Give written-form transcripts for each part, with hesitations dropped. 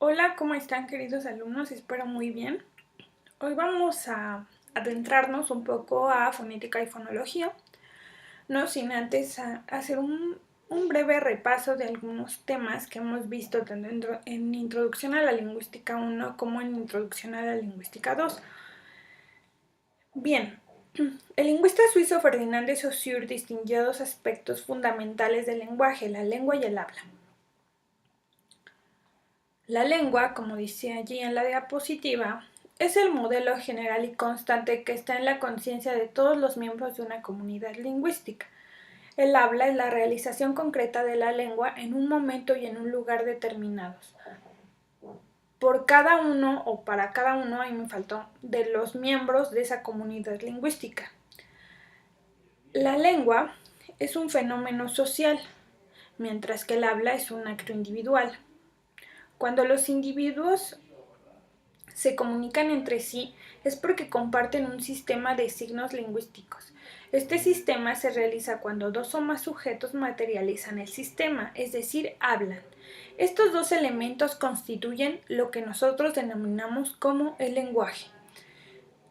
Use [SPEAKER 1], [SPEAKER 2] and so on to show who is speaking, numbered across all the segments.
[SPEAKER 1] Hola, ¿cómo están queridos alumnos? Espero muy bien. Hoy vamos a adentrarnos un poco a fonética y fonología, no sin antes hacer un breve repaso de algunos temas que hemos visto tanto en Introducción a la Lingüística 1 como en Introducción a la Lingüística 2. Bien, el lingüista suizo Ferdinand de Saussure distinguió dos aspectos fundamentales del lenguaje, la lengua y el habla. La lengua, como dice allí en la diapositiva, es el modelo general y constante que está en la conciencia de todos los miembros de una comunidad lingüística. El habla es la realización concreta de la lengua en un momento y en un lugar determinados. Por cada uno o para cada uno, ahí me faltó, de los miembros de esa comunidad lingüística. La lengua es un fenómeno social, mientras que el habla es un acto individual. Cuando los individuos se comunican entre sí es porque comparten un sistema de signos lingüísticos. Este sistema se realiza cuando dos o más sujetos materializan el sistema, es decir, hablan. Estos dos elementos constituyen lo que nosotros denominamos como el lenguaje.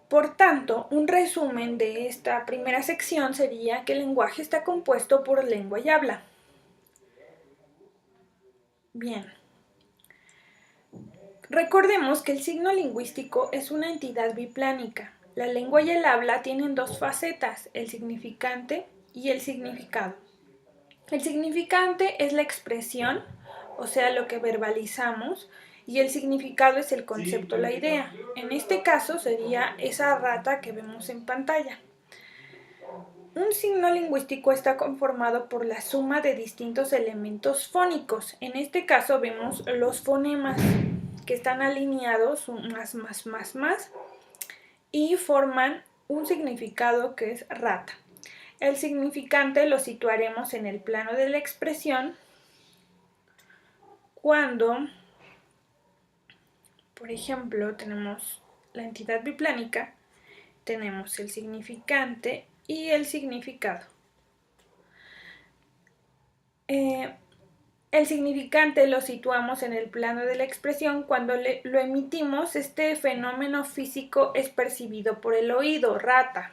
[SPEAKER 1] Por tanto, un resumen de esta primera sección sería que el lenguaje está compuesto por lengua y habla. Bien. Recordemos que el signo lingüístico es una entidad biplánica. La lengua y el habla tienen dos facetas, el significante y el significado. El significante es la expresión, o sea, lo que verbalizamos, y el significado es el concepto, la idea. En este caso sería esa rata que vemos en pantalla. Un signo lingüístico está conformado por la suma de distintos elementos fónicos. En este caso vemos los fonemas que están alineados más y forman un significado que es rata. El significante lo situaremos en el plano de la expresión cuando, por ejemplo, tenemos la entidad biplánica, tenemos el significante y el significado. El significante lo situamos en el plano de la expresión cuando lo emitimos. Este fenómeno físico es percibido por el oído, rata.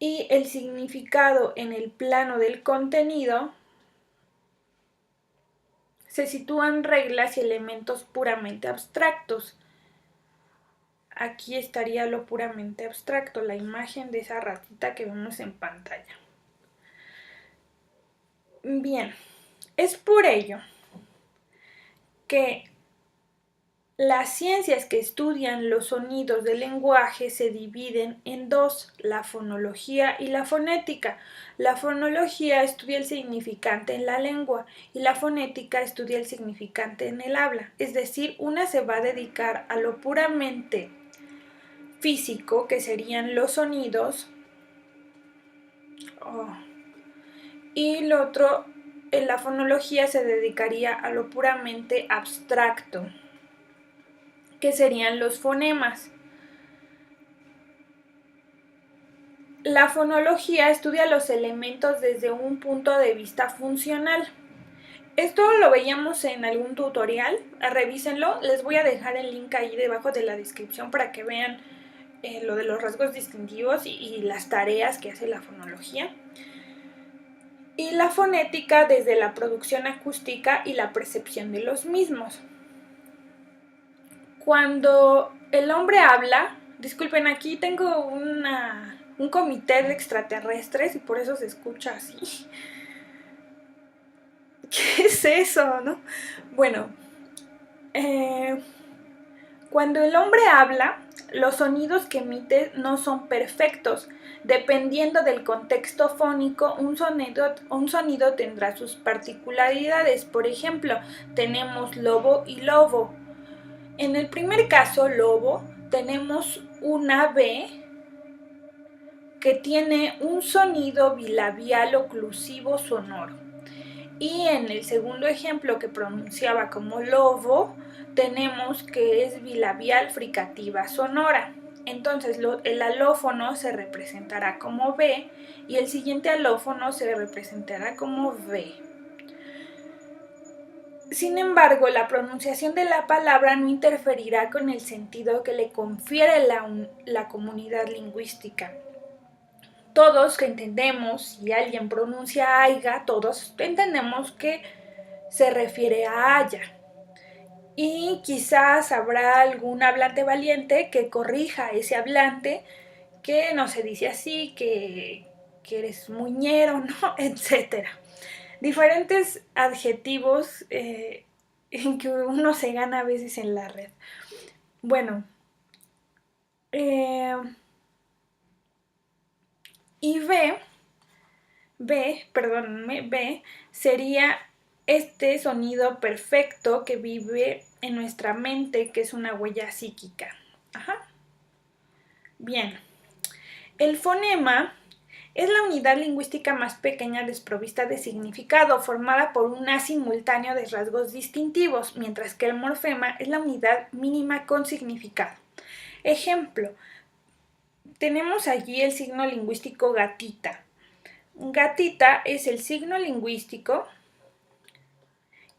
[SPEAKER 1] Y el significado en el plano del contenido se sitúan reglas y elementos puramente abstractos. Aquí estaría lo puramente abstracto, la imagen de esa ratita que vemos en pantalla. Bien, es por ello que las ciencias que estudian los sonidos del lenguaje se dividen en dos, la fonología y la fonética. La fonología estudia el significante en la lengua y la fonética estudia el significante en el habla. Es decir, una se va a dedicar a lo puramente físico, que serían los sonidos, y lo otro, en la fonología se dedicaría a lo puramente abstracto, que serían los fonemas. La fonología estudia los elementos desde un punto de vista funcional. Esto lo veíamos en algún tutorial, revísenlo, les voy a dejar el link ahí debajo de la descripción para que vean lo de los rasgos distintivos y las tareas que hace la fonología. Y la fonética desde la producción acústica y la percepción de los mismos. Cuando el hombre habla, disculpen, aquí tengo un comité de extraterrestres y por eso se escucha así. ¿Qué es eso, no? Bueno, cuando el hombre habla, los sonidos que emite no son perfectos. Dependiendo del contexto fónico, un sonido tendrá sus particularidades. Por ejemplo, tenemos lobo y lobo. En el primer caso, lobo, tenemos una B que tiene un sonido bilabial oclusivo sonoro. Y en el segundo ejemplo que pronunciaba como lobo, tenemos que es bilabial fricativa sonora. Entonces el alófono se representará como B y el siguiente alófono se representará como V. Sin embargo, la pronunciación de la palabra no interferirá con el sentido que le confiere la comunidad lingüística. Todos que entendemos, si alguien pronuncia aiga, todos entendemos que se refiere a haya. Y quizás habrá algún hablante valiente que corrija a ese hablante que no se dice así, que eres muñero, ¿no? Etcétera. Diferentes adjetivos en que uno se gana a veces en la red. Bueno, eh, y B sería este sonido perfecto que vive en nuestra mente, que es una huella psíquica. Ajá. Bien. El fonema es la unidad lingüística más pequeña desprovista de significado, formada por un haz simultáneo de rasgos distintivos, mientras que el morfema es la unidad mínima con significado. Ejemplo, tenemos allí el signo lingüístico gatita. Gatita es el signo lingüístico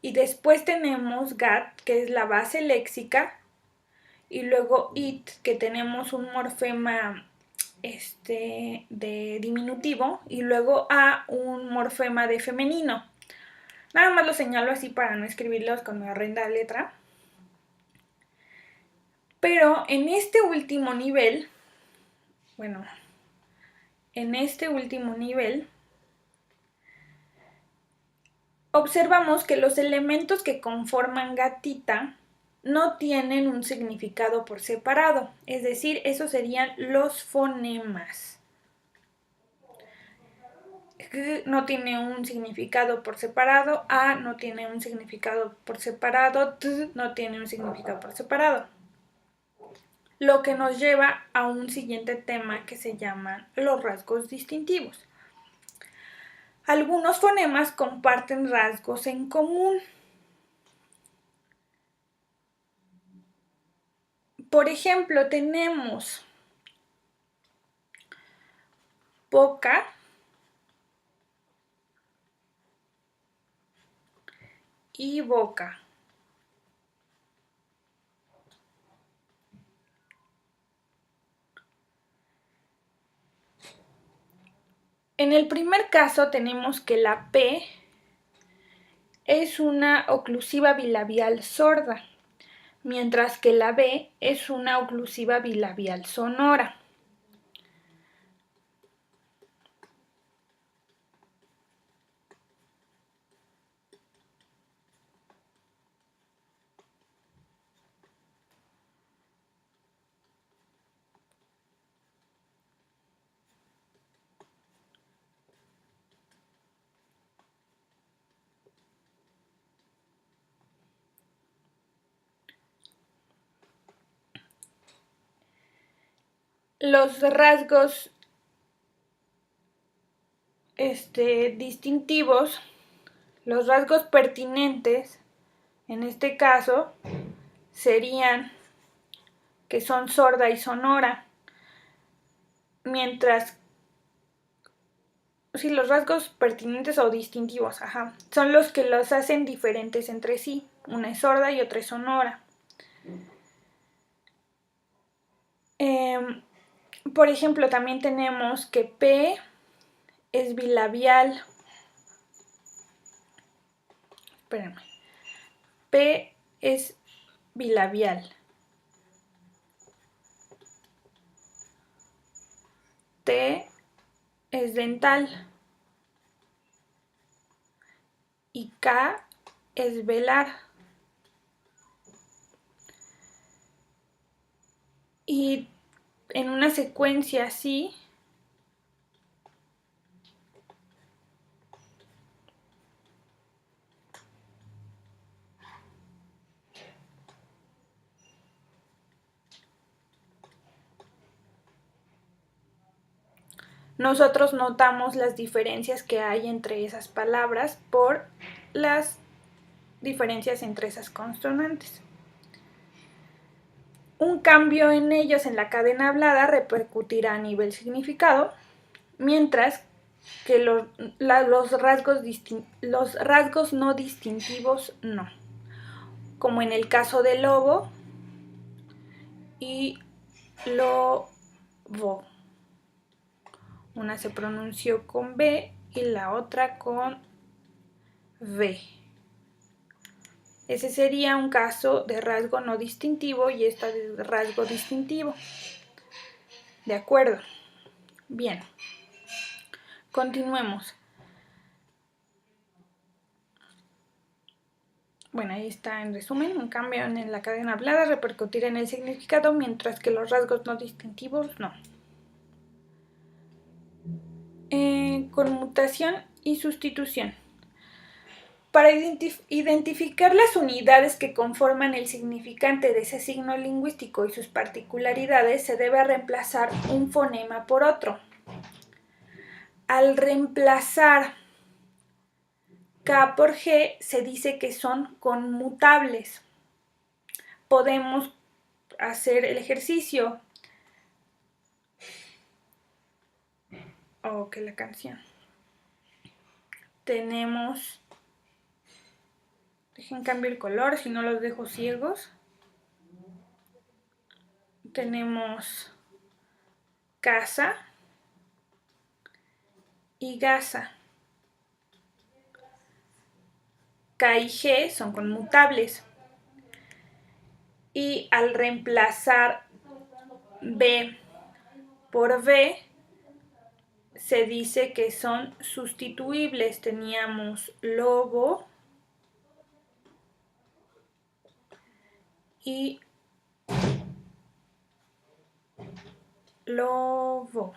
[SPEAKER 1] y después tenemos gat, que es la base léxica, y luego it, que tenemos un morfema de diminutivo, y luego a, un morfema de femenino. Nada más lo señalo así para no escribirlos con una horrenda letra. Pero en este último nivel, observamos que los elementos que conforman gatita no tienen un significado por separado, es decir, esos serían los fonemas. G no tiene un significado por separado, A no tiene un significado por separado, T no tiene un significado por separado. Lo que nos lleva a un siguiente tema que se llaman los rasgos distintivos. Algunos fonemas comparten rasgos en común. Por ejemplo, tenemos boca y boca. En el primer caso tenemos que la P es una oclusiva bilabial sorda, mientras que la B es una oclusiva bilabial sonora. Los rasgos distintivos, los rasgos pertinentes, en este caso, serían que son sorda y sonora, mientras los rasgos pertinentes o distintivos, son los que los hacen diferentes entre sí. Una es sorda y otra es sonora. Por ejemplo, también tenemos que P es bilabial. Espérenme. P es bilabial. T es dental. Y K es velar. Y en una secuencia así, nosotros notamos las diferencias que hay entre esas palabras por las diferencias entre esas consonantes. Un cambio en ellos en la cadena hablada repercutirá a nivel significado, mientras que los rasgos no distintivos no. como en el caso de lobo y lobo. Una se pronunció con B y la otra con V. Ese sería un caso de rasgo no distintivo y esta de rasgo distintivo. ¿De acuerdo? Bien. Continuemos. Bueno, ahí está en resumen. Un cambio en la cadena hablada repercutirá en el significado, mientras que los rasgos no distintivos no. Conmutación y sustitución. Para identificar las unidades que conforman el significante de ese signo lingüístico y sus particularidades, se debe reemplazar un fonema por otro. Al reemplazar K por G, se dice que son conmutables. Podemos hacer el ejercicio. Que la canción. Tenemos... Dejen cambiar el color, si no los dejo ciegos. Tenemos casa y gasa. K y G son conmutables. Y al reemplazar B por V, se dice que son sustituibles. Teníamos lobo y lobo.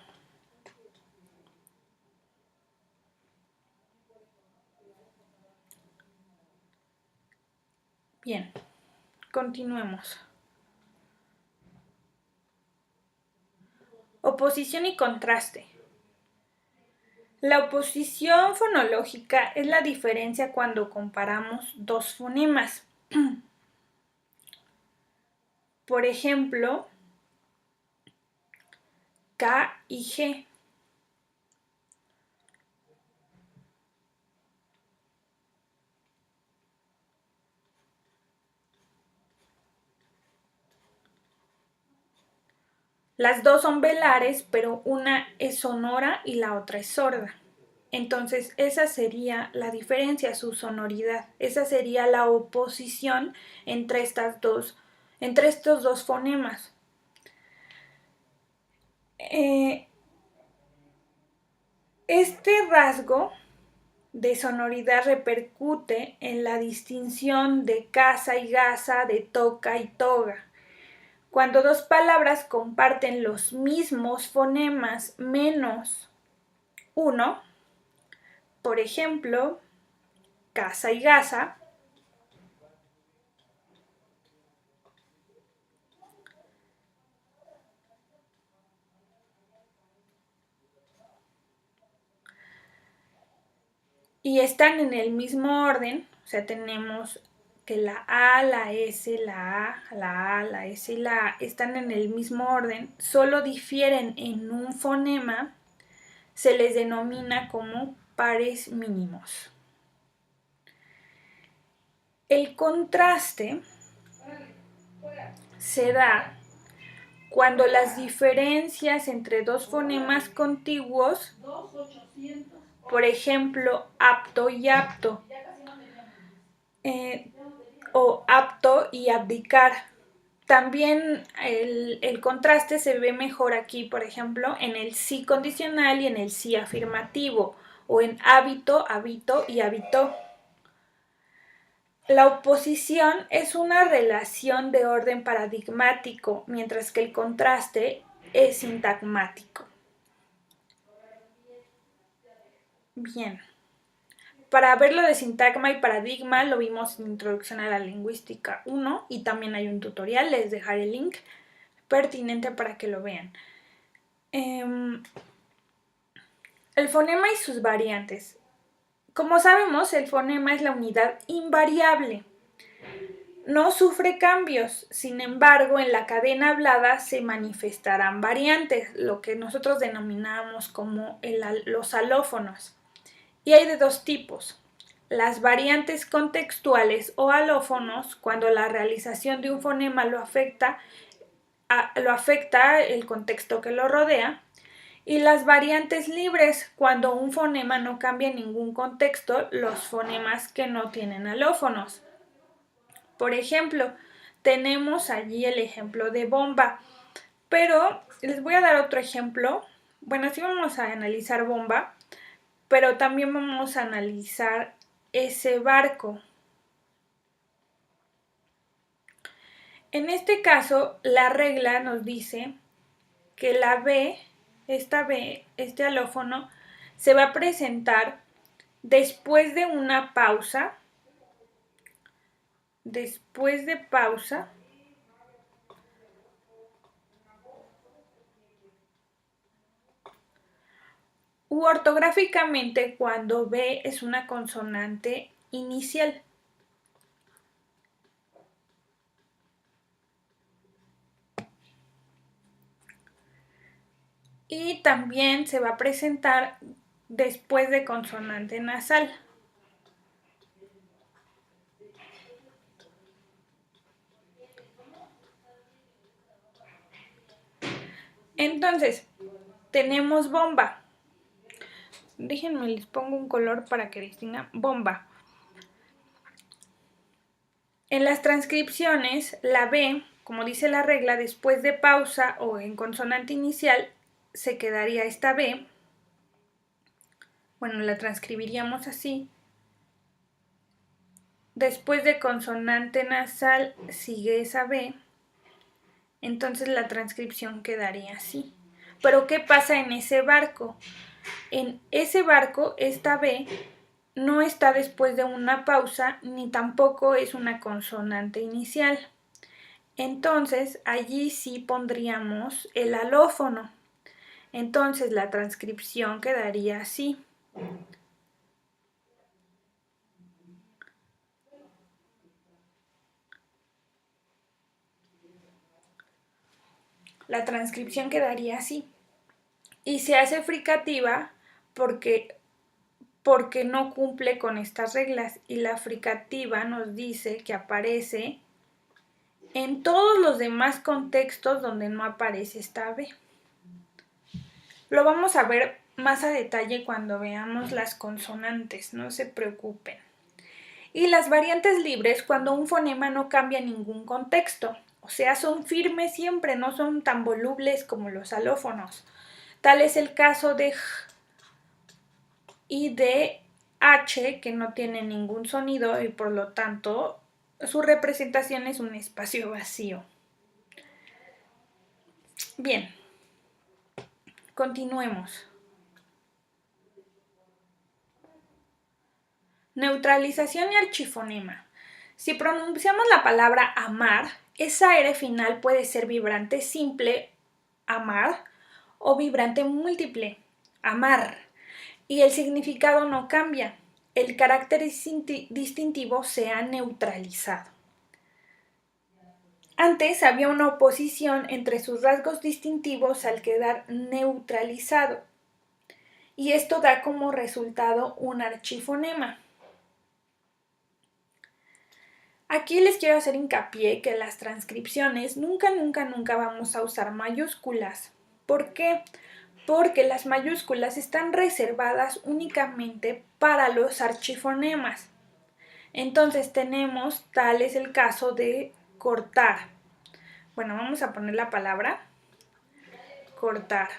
[SPEAKER 1] Bien, continuemos. Oposición y contraste. La oposición fonológica es la diferencia cuando comparamos dos fonemas. Por ejemplo, K y G. Las dos son velares, pero una es sonora y la otra es sorda. Entonces, esa sería la diferencia, su sonoridad. Esa sería la oposición entre estos dos fonemas. Este rasgo de sonoridad repercute en la distinción de casa y gasa, de toca y toga. Cuando dos palabras comparten los mismos fonemas menos uno, por ejemplo, casa y gasa, y están en el mismo orden, o sea, tenemos que la A, la S, la A, la A, la S y la A están en el mismo orden, solo difieren en un fonema, se les denomina como pares mínimos. El contraste se da cuando las diferencias entre dos fonemas contiguos, por ejemplo, apto y apto, o apto y abdicar. También el contraste se ve mejor aquí, por ejemplo, en el sí condicional y en el sí afirmativo, o en hábito, habito y habitó. La oposición es una relación de orden paradigmático, mientras que el contraste es sintagmático. Bien. Para ver lo de sintagma y paradigma lo vimos en Introducción a la Lingüística 1 y también hay un tutorial, les dejaré el link pertinente para que lo vean. El fonema y sus variantes. Como sabemos, el fonema es la unidad invariable. No sufre cambios, sin embargo, en la cadena hablada se manifestarán variantes, lo que nosotros denominamos como los alófonos. Y hay de dos tipos, las variantes contextuales o alófonos, cuando la realización de un fonema lo afecta el contexto que lo rodea, y las variantes libres, cuando un fonema no cambia ningún contexto, los fonemas que no tienen alófonos. Por ejemplo, tenemos allí el ejemplo de bomba, pero les voy a dar otro ejemplo. Bueno, sí vamos a analizar bomba, pero también vamos a analizar ese barco. En este caso, la regla nos dice que la B, esta B, este alófono, se va a presentar después de una pausa, u ortográficamente cuando B es una consonante inicial. Y también se va a presentar después de consonante nasal. Entonces, tenemos bomba. Déjenme, les pongo un color para que distingan. Bomba. En las transcripciones, la B, como dice la regla, después de pausa o en consonante inicial, se quedaría esta B. Bueno, la transcribiríamos así. Después de consonante nasal sigue esa B. Entonces la transcripción quedaría así. Pero ¿qué pasa en ese barco? En ese barco, esta B no está después de una pausa ni tampoco es una consonante inicial. Entonces allí sí pondríamos el alófono. Entonces la transcripción quedaría así. La transcripción quedaría así. Y se hace fricativa porque no cumple con estas reglas. Y la fricativa nos dice que aparece en todos los demás contextos donde no aparece esta B. Lo vamos a ver más a detalle cuando veamos las consonantes, no se preocupen. Y las variantes libres cuando un fonema no cambia ningún contexto, o sea, son firmes siempre, no son tan volubles como los alófonos. Tal es el caso de J y de H, que no tienen ningún sonido y por lo tanto su representación es un espacio vacío. Bien, continuemos. Neutralización y archifonema. Si pronunciamos la palabra amar, esa R final puede ser vibrante simple, amar, o vibrante múltiple, amar, y el significado no cambia. El carácter distintivo se ha neutralizado. Antes había una oposición entre sus rasgos distintivos al quedar neutralizado, y esto da como resultado un archifonema. Aquí les quiero hacer hincapié que en las transcripciones nunca vamos a usar mayúsculas. ¿Por qué? Porque las mayúsculas están reservadas únicamente para los archifonemas. Entonces tenemos, tal es el caso de cortar. Bueno, vamos a poner la palabra cortar.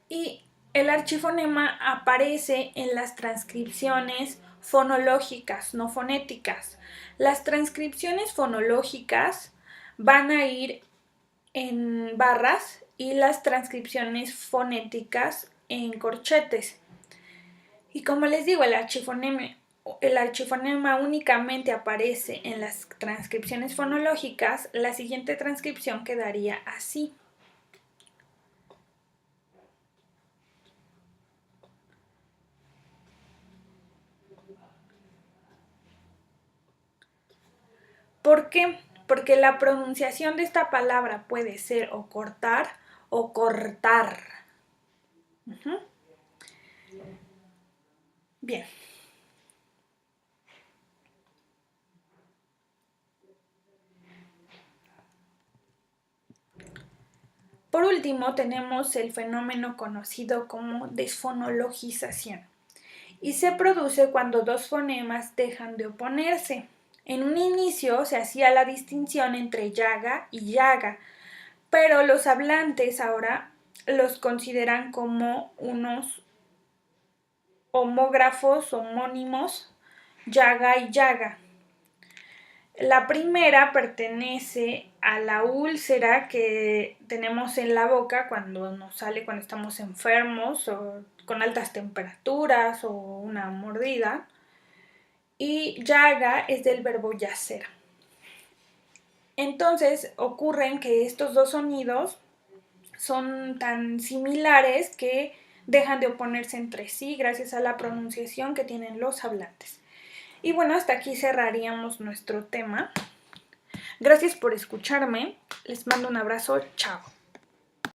[SPEAKER 1] Y el archifonema aparece en las transcripciones fonológicas, no fonéticas. Las transcripciones fonológicas van a ir en barras y las transcripciones fonéticas en corchetes. Y como les digo, el archifonema únicamente aparece en las transcripciones fonológicas, la siguiente transcripción quedaría así. ¿Por qué? Porque la pronunciación de esta palabra puede ser o cortar o cortar. Bien. Por último, tenemos el fenómeno conocido como desfonologización y se produce cuando dos fonemas dejan de oponerse. En un inicio se hacía la distinción entre yaga y yaga, pero los hablantes ahora los consideran como unos homógrafos homónimos, yaga y yaga. La primera pertenece a la úlcera que tenemos en la boca cuando nos sale cuando estamos enfermos o con altas temperaturas o una mordida. Y yaga es del verbo yacer. Entonces ocurren que estos dos sonidos son tan similares que dejan de oponerse entre sí gracias a la pronunciación que tienen los hablantes. Y bueno, hasta aquí cerraríamos nuestro tema. Gracias por escucharme. Les mando un abrazo. Chao.